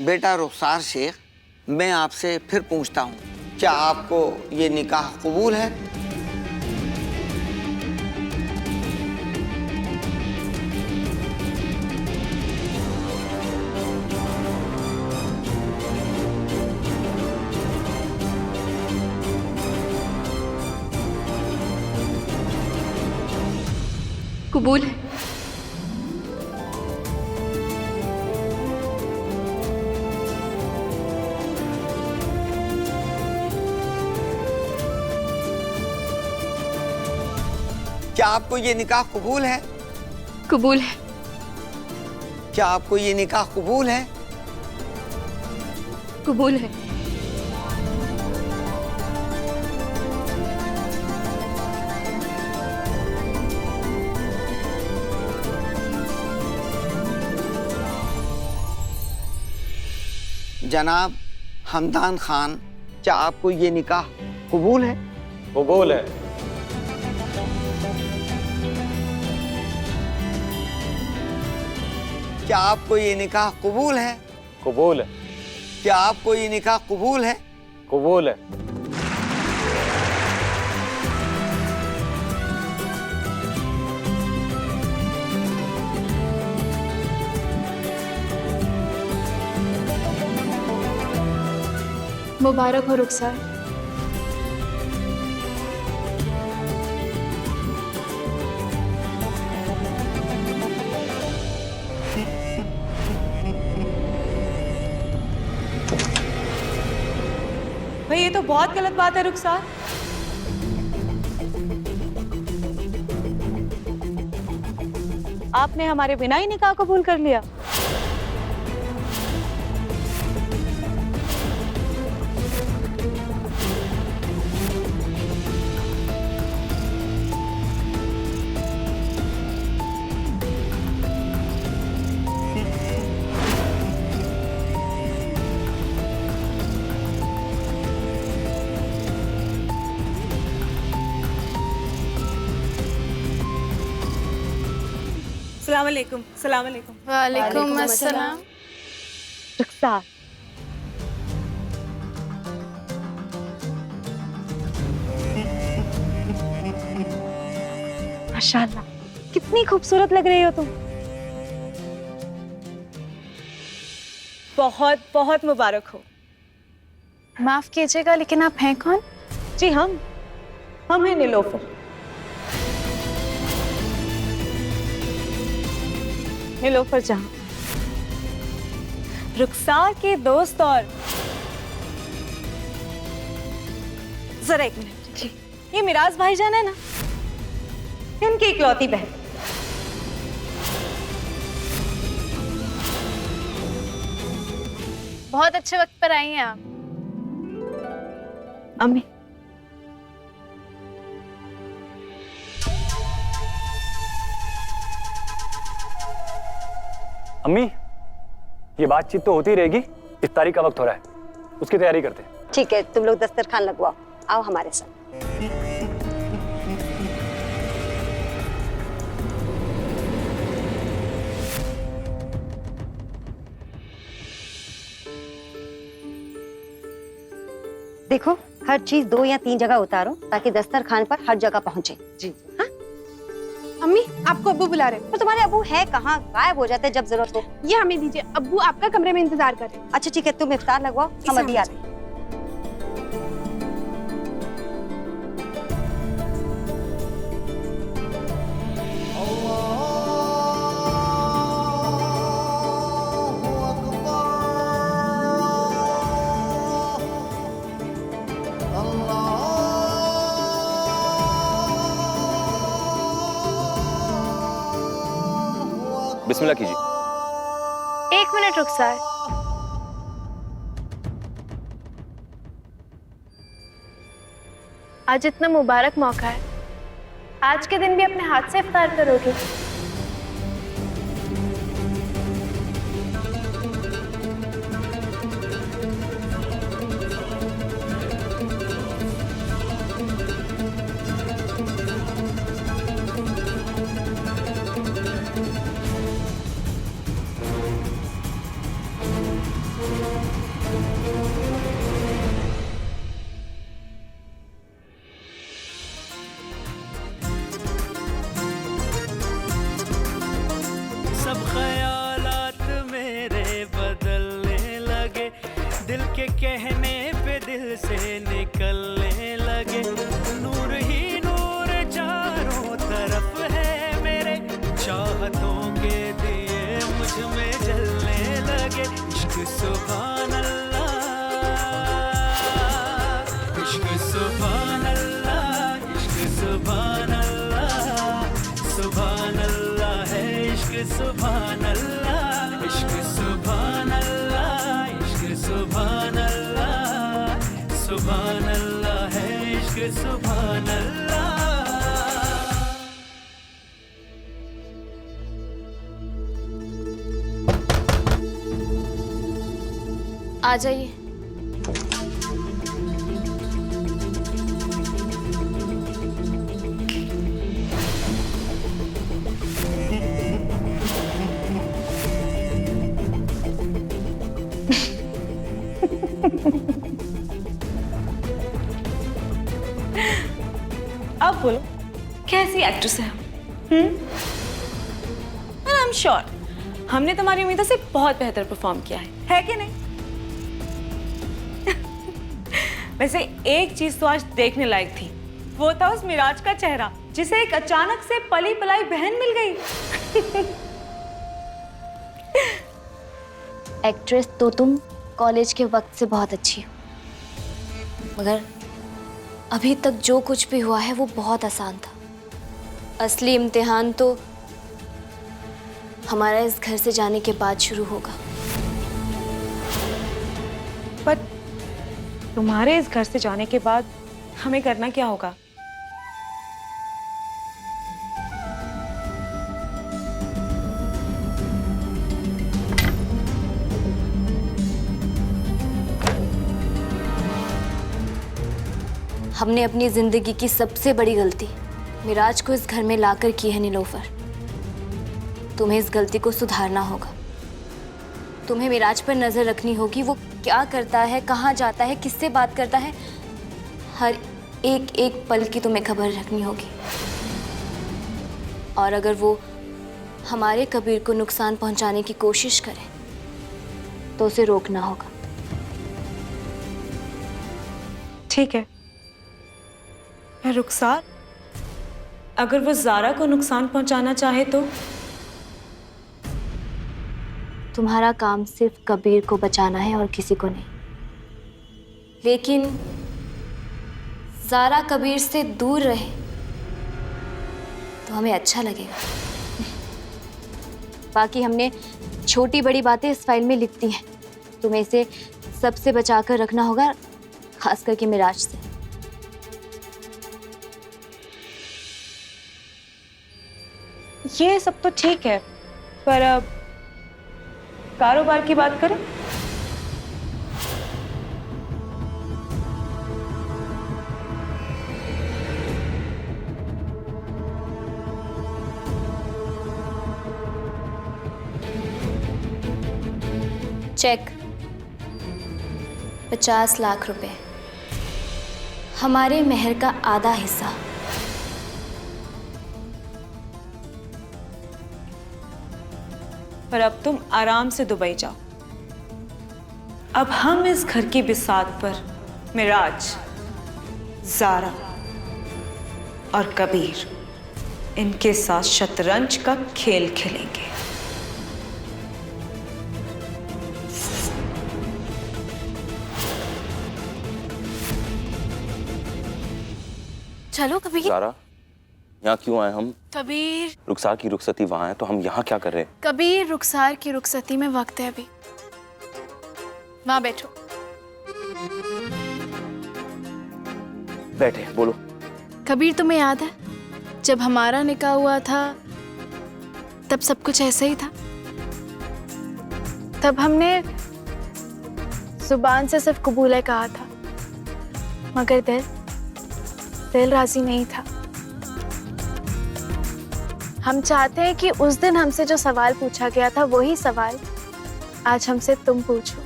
बेटा रुखसार शेख, मैं आपसे फिर पूछता हूँ, क्या आपको ये निकाह कबूल है? कबूल है। क्या आपको ये निकाह कबूल है? कबूल है। क्या आपको ये निकाह कबूल है? कबूल है। जनाब हमदान खान, क्या आपको ये निकाह कबूल है? कबूल है। क्या आपको ये निकाह कबूल है? कबूल है। क्या आपको ये निकाह कबूल है? कबूल है। मुबारक हो रुखसार। भाई ये तो बहुत गलत बात है रुखसार। आपने हमारे बिना ही निकाह कबूल कर लिया। सलाम अलैकुम। सलाम अलैकुम। वालेकुम अस्सलाम। रुखसार, माशाल्लाह कितनी खूबसूरत लग रही हो तुम। बहुत बहुत मुबारक हो। माफ कीजिएगा, लेकिन आप हैं कौन? जी हम हैं नीलोफर। नीलोफर जहां, रुखसार के दोस्त और जरा एक मिनट जी, ये मिराज भाईजान है ना, इनकी इकलौती बहन। बहुत अच्छे वक्त पर आई हैं आप। अम्मी, अम्मी, ये बातचीत तो होती रहेगी, इफ्तारी का वक्त हो रहा है, उसकी तैयारी करते हैं। ठीक है, तुम लोग दस्तरखान लगवाओ, आओ हमारे साथ। देखो, हर चीज 2 या 3 जगह उतारो ताकि दस्तरखान पर हर जगह पहुंचे। जी हाँ। अम्मी, आपको अब्बू बुला रहे हैं। तो तुम्हारे अब्बू है कहाँ? गायब हो जाते हैं जब जरूरत हो। ये हमें दीजिए, अब्बू आपका कमरे में इंतजार कर रहे हैं। अच्छा ठीक है, तुम इफ्तार लगवाओ, हम अभी आते हैं। बिस्मिल्लाह कीजिए। 1 मिनट रुखसार। आज इतना मुबारक मौका है, आज के दिन भी अपने हाथ से इफ्तार करोगे? सब ख्यालात मेरे बदलने लगे, दिल के कहने पे दिल से निकलने लगे। नूर ही नूर चारों तरफ है मेरे, चाहतों के दिए मुझ में जलने लगे। इश्क सुभान अल्लाह, इश्क सुभान अल्लाह, इश्क सुभान अल्लाह, सुभान अल्लाह है इश्क सुभान अल्लाह, इश्क सुभान अल्लाह, इश्क सुभान अल्लाह, सुभान अल्लाह है इश्क सुभान अल्लाह। आ जाइए। अब बोलो, कैसी एक्ट्रेस है? आई एम श्योर हमने तुम्हारी उम्मीदों से बहुत बेहतर परफॉर्म किया है कि नहीं? वैसे एक चीज तो आज देखने लायक थी, वो था उस मिराज का चेहरा जिसे एक अचानक से पली पलाई बहन मिल गई। एक्ट्रेस तो तुम कॉलेज के वक्त से बहुत अच्छी हो, मगर अभी तक जो कुछ भी हुआ है वो बहुत आसान था। असली इम्तिहान तो हमारा इस घर से जाने के बाद शुरू होगा। पर तुम्हारे इस घर से जाने के बाद हमें करना क्या होगा? हमने अपनी जिंदगी की सबसे बड़ी गलती मिराज को इस घर में लाकर की है नीलोफर। तुम्हें इस गलती को सुधारना होगा। तुम्हें मिराज पर नजर रखनी होगी, वो क्या करता है, कहाँ जाता है, किससे बात करता है, हर एक एक पल की तुम्हें खबर रखनी होगी। और अगर वो हमारे कबीर को नुकसान पहुंचाने की कोशिश करे तो उसे रोकना होगा। ठीक है। रुखसार, अगर वो ज़ारा को नुकसान पहुंचाना चाहे तो? तुम्हारा काम सिर्फ कबीर को बचाना है और किसी को नहीं। लेकिन ज़ारा कबीर से दूर रहे तो हमें अच्छा लगेगा। बाकी हमने छोटी बड़ी बातें इस फाइल में लिख दी हैं। तुम्हें इसे सबसे बचा कर रखना होगा, खास करके मिराज से। ये सब तो ठीक है, पर अब कारोबार की बात करें। चेक 50 लाख रुपए, हमारे मेहर का आधा हिस्सा। पर अब तुम आराम से दुबई जाओ। अब हम इस घर की बिसात पर मिराज, ज़ारा और कबीर, इनके साथ शतरंज का खेल खेलेंगे। चलो कबीर। ज़ारा, यहाँ क्यों आए हम? कबीर। रुखसार की रुखसती वहाँ है, तो हम यहाँ क्या कर रहे हैं? कबीर, रुखसार की रुखसती में वक्त है अभी। वहाँ बैठो। बैठे, बोलो। कबीर, तुम्हें याद है जब हमारा निकाह हुआ था तब सब कुछ ऐसा ही था। तब हमने जुबान से सिर्फ कबूल है कहा था, मगर दिल राजी नहीं था। हम चाहते हैं कि उस दिन हमसे जो सवाल पूछा गया था वही सवाल आज हमसे तुम पूछो।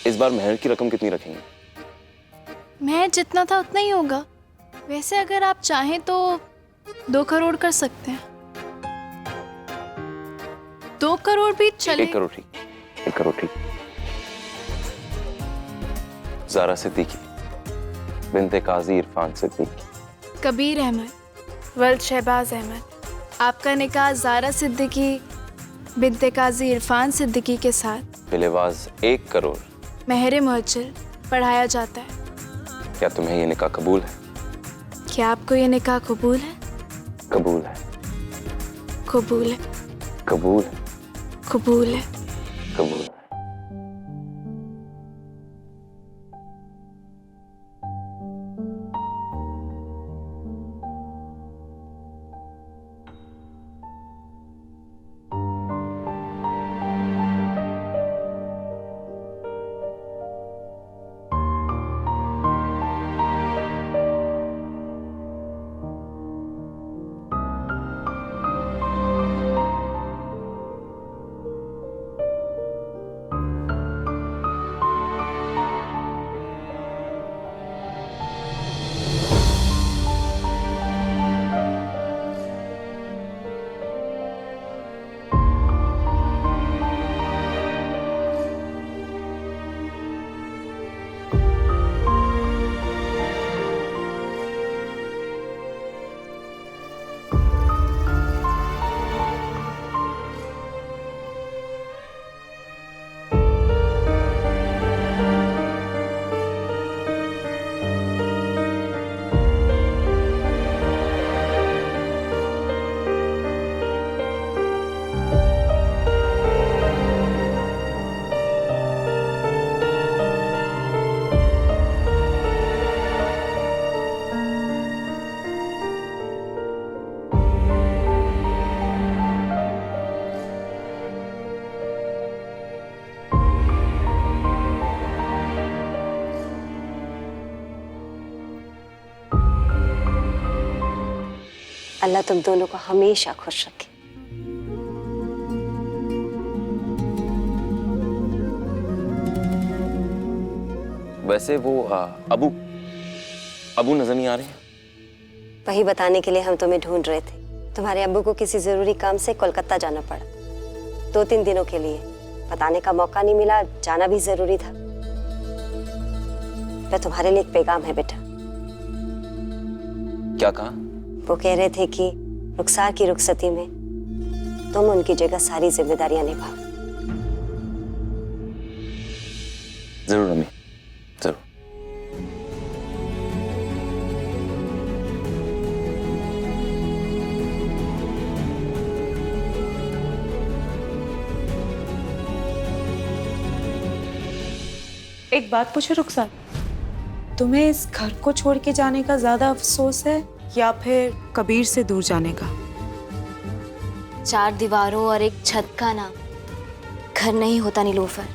इस बार मेहर की रकम कितनी रखेंगे? मैं जितना था उतना ही होगा। वैसे अगर आप चाहें तो 2 करोड़ कर सकते हैं। 2 करोड़ भी चले। 1 करोड़ ठीक, 1 करोड़ ठीक। ज़ारा सिद्दीकी बिन्ते काजी इरफान सिद्दीकी। कबीर अहमद वल्द शहबाज अहमद, आपका निकाह ज़ारा सिद्दीकी बिन्ते काजी इरफान सिद्दीकी के साथ बिलेवाज 1 करोड़। महर मुअज्जल पढ़ाया जाता है। क्या तुम्हें ये निकाह कबूल है? क्या आपको ये निकाह कबूल है? कबूल है। कबूल है। कबूल है। कबूल है। कबूल है। अल्लाह तुम दोनों को हमेशा खुश रखे। वैसे वो अबू नजर नहीं आ रहे हैं? वही बताने के लिए हम तुम्हें ढूंढ रहे थे। तुम्हारे अब्बू को किसी जरूरी काम से कोलकाता जाना पड़ा, 2-3 दिनों के लिए। बताने का मौका नहीं मिला, जाना भी जरूरी था। तो तुम्हारे लिए एक पैगाम है बेटा। क्या कहा? वो कह रहे थे कि रुखसार की रुखसती में तुम उनकी जगह सारी जिम्मेदारियां निभाओ। जरूर अम्मी, जरूर। एक बात पूछो रुखसार, तुम्हें इस घर को छोड़ के जाने का ज्यादा अफसोस है या फिर कबीर से दूर जाने का? 4 दीवारों और एक छत का नाम घर नहीं होता नीलोफर।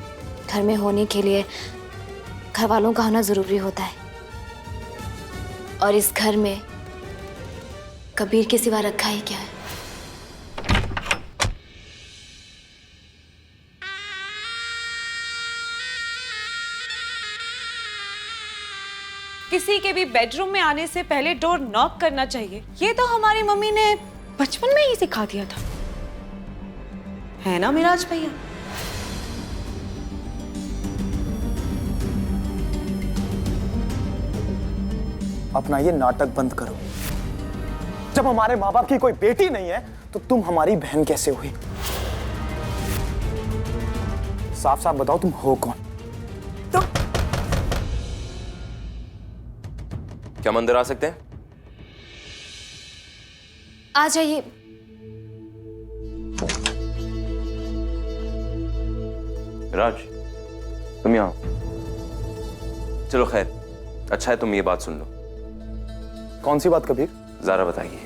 घर में होने के लिए घर वालों का होना जरूरी होता है, और इस घर में कबीर के सिवा रखा ही क्या है। किसी के भी बेडरूम में आने से पहले डोर नॉक करना चाहिए, ये तो हमारी मम्मी ने बचपन में ही सिखा दिया था, है ना मिराज भैया? अपना ये नाटक बंद करो। जब हमारे माँ बाप की कोई बेटी नहीं है तो तुम हमारी बहन कैसे हुई? साफ साफ बताओ तुम हो कौन? क्या हम अंदर आ सकते हैं? आ जाइए। राज, तुम यहाँ। चलो खैर, अच्छा है तुम ये बात सुन लो। कौन सी बात कबीर? ज़ारा बताइए।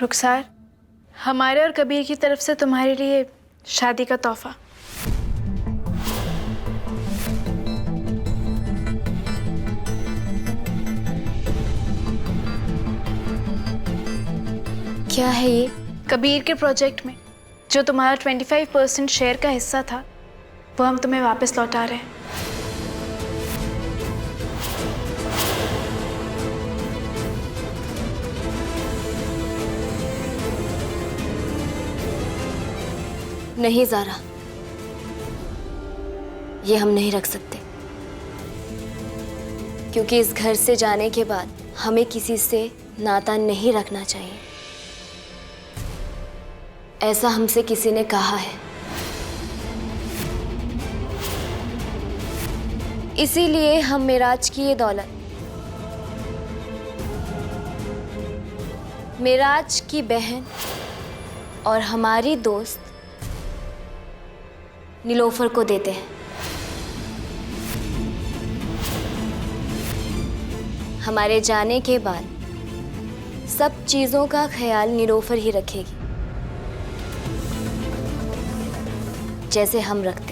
रुखसार, हमारे और कबीर की तरफ से तुम्हारे लिए शादी का तोहफा। क्या है ये? कबीर के प्रोजेक्ट में जो तुम्हारा 25% शेयर का हिस्सा था वो हम तुम्हें वापस लौटा रहे हैं। नहीं ज़ारा, ये हम नहीं रख सकते, क्योंकि इस घर से जाने के बाद हमें किसी से नाता नहीं रखना चाहिए, ऐसा हमसे किसी ने कहा है। इसीलिए हम मेराज की ये दौलत, मेराज की बहन और हमारी दोस्त नीलोफर को देते हैं। हमारे जाने के बाद सब चीज़ों का ख्याल नीलोफर ही रखेगी, जैसे हम रखते।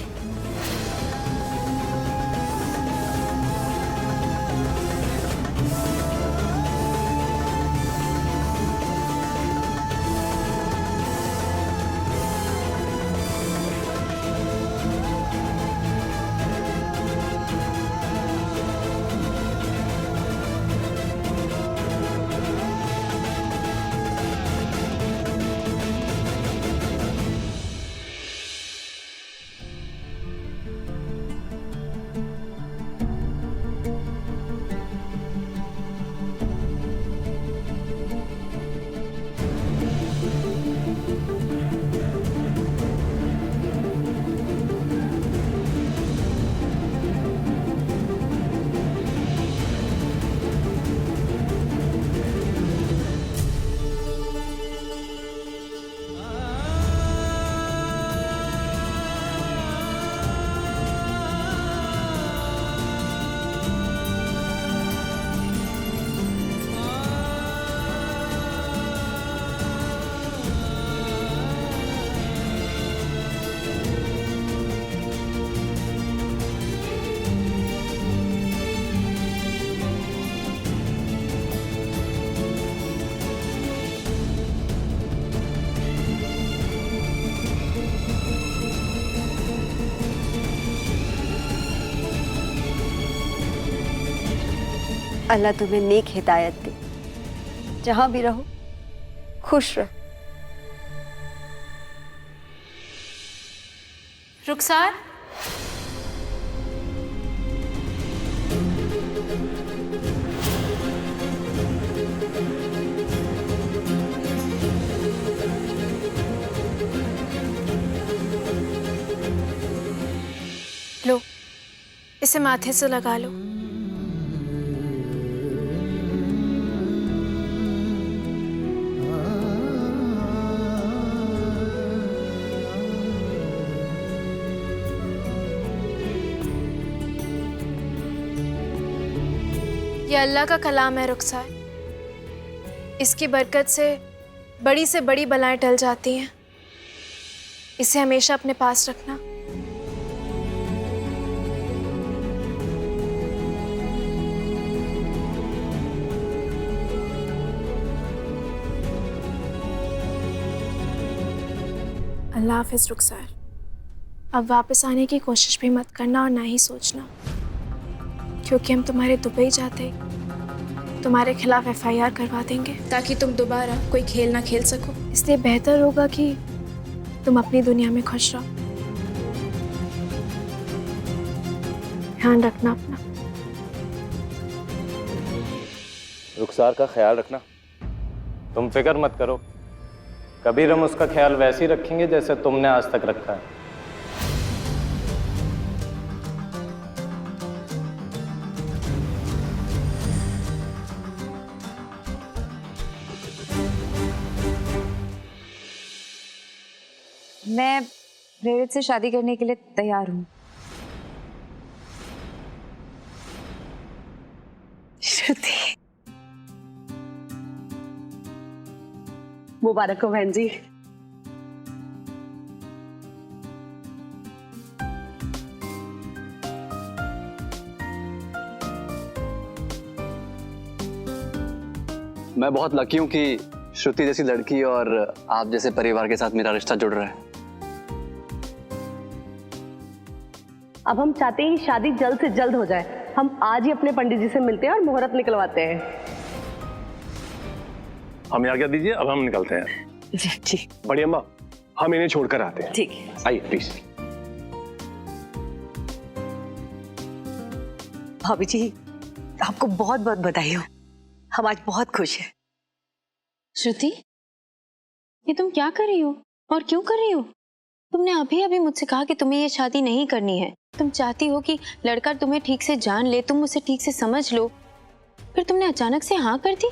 अल्लाह तुम्हें नेक हिदायत दे, जहां भी रहो खुश रहो। रुखसार, लो, इसे माथे से लगा लो। ये अल्लाह का कलाम है रुखसार, इसकी बरकत से बड़ी बलाएं टल जाती हैं। इसे हमेशा अपने पास रखना। अल्लाह हाफिज़ रुखसार। अब वापस आने की कोशिश भी मत करना और ना ही सोचना, क्योंकि हम तुम्हारे दुबई जाते तुम्हारे खिलाफ FIR करवा देंगे, ताकि तुम दोबारा कोई खेल ना खेल सको। इसलिए बेहतर होगा कि तुम अपनी दुनिया में खुश रहो। ध्यान रखना अपना। रुखसार का ख्याल रखना, तुम फिक्र मत करो, कबीर हम उसका ख्याल वैसे ही रखेंगे जैसे तुमने आज तक रखा है। मैं प्रेरित से शादी करने के लिए तैयार हूँ। श्रुति, मुबारक हो बहन जी। मैं बहुत लकी हूँ कि श्रुति जैसी लड़की और आप जैसे परिवार के साथ मेरा रिश्ता जुड़ रहा है। अब हम चाहते हैं कि शादी जल्द से जल्द हो जाए। हम आज ही अपने पंडित जी से मिलते हैं और मुहूर्त निकलवाते हैं। हमें आज्ञा दीजिए, अब हम निकलते हैं। जी जी। बड़ी अम्मा, हम इन्हें छोड़कर आते हैं। ठीक है, आइए प्लीज। भाभी जी, आपको बहुत बहुत बधाई हो। हम आज बहुत खुश हैं। श्रुति, ये तुम क्या कर रही हो और क्यों कर रही हो? तुमने अभी अभी मुझसे कहा कि तुम्हें ये शादी नहीं करनी है। तुम चाहती हो कि लड़का तुम्हें ठीक से जान ले, तुम उसे ठीक से समझ लो, फिर तुमने अचानक से हाँ कर दी।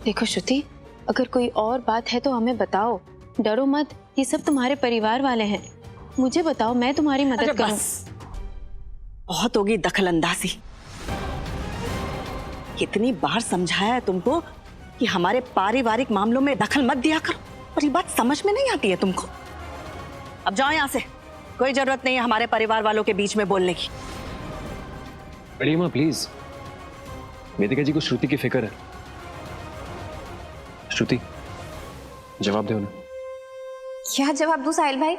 देखो श्रुति, अगर कोई और बात है तो हमें बताओ, डरो मत, ये सब तुम्हारे परिवार वाले हैं। मुझे बताओ, मैं तुम्हारी मदद करूं। बहुत होगी दखलंदाजी। कितनी बार समझाया है तुमको कि हमारे पारिवारिक मामलों में दखल मत दिया करो, और ये बात समझ में नहीं आती है तुमको। अब जाओ यहाँ से, कोई जरूरत नहीं है हमारे परिवार वालों के बीच में बोलने की। बड़ी अम्मा प्लीज, वेदिका जी को श्रुति की फिक्र है। श्रुति, जवाब दो ना। क्या जवाब दूं साहिल भाई?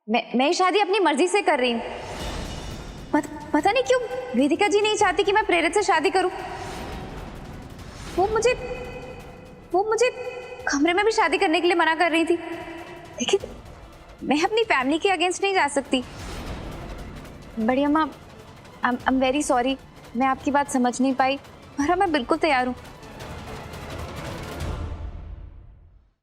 मैं शादी अपनी मर्जी से कर रही हूँ। पता नहीं क्यों वेदिका जी नहीं चाहती कि मैं प्रेरित से शादी करूं। वो मुझे कमरे में भी शादी करने के लिए मना कर रही थी, लेकिन मैं अपनी फैमिली के अगेंस्ट नहीं जा सकती। बड़ी अम्मा, आई एम वेरी सॉरी, मैं आपकी बात समझ नहीं पाई, पर मैं बिल्कुल तैयार हूँ।